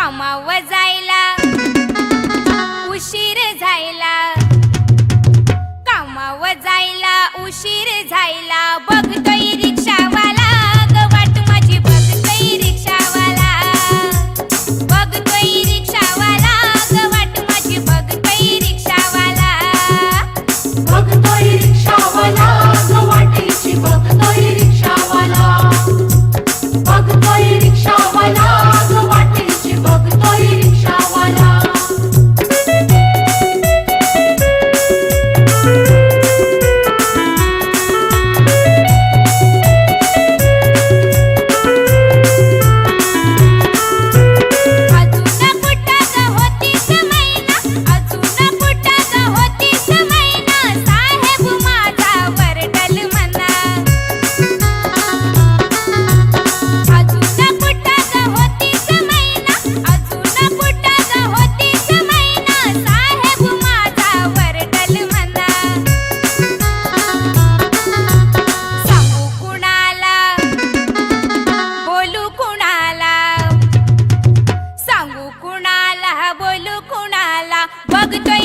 कामावर जायला उशीर झायला, कामावर जायला उशीर झायला, बघतोय रिक्षावाला ग वाट माझी, बघतोय रिक्षावाला, बघतोय रिक्षावाला ग वाट माझी, बघतोय रिक्षावाला, बघतोय रिक्षावाला ग वाटेची, बघतोय रिक्षावाला, बघतोय रिक्षावाला ग वाटेची, बघतोय रिक्षावाला. बोलू कुणाला, बघतोय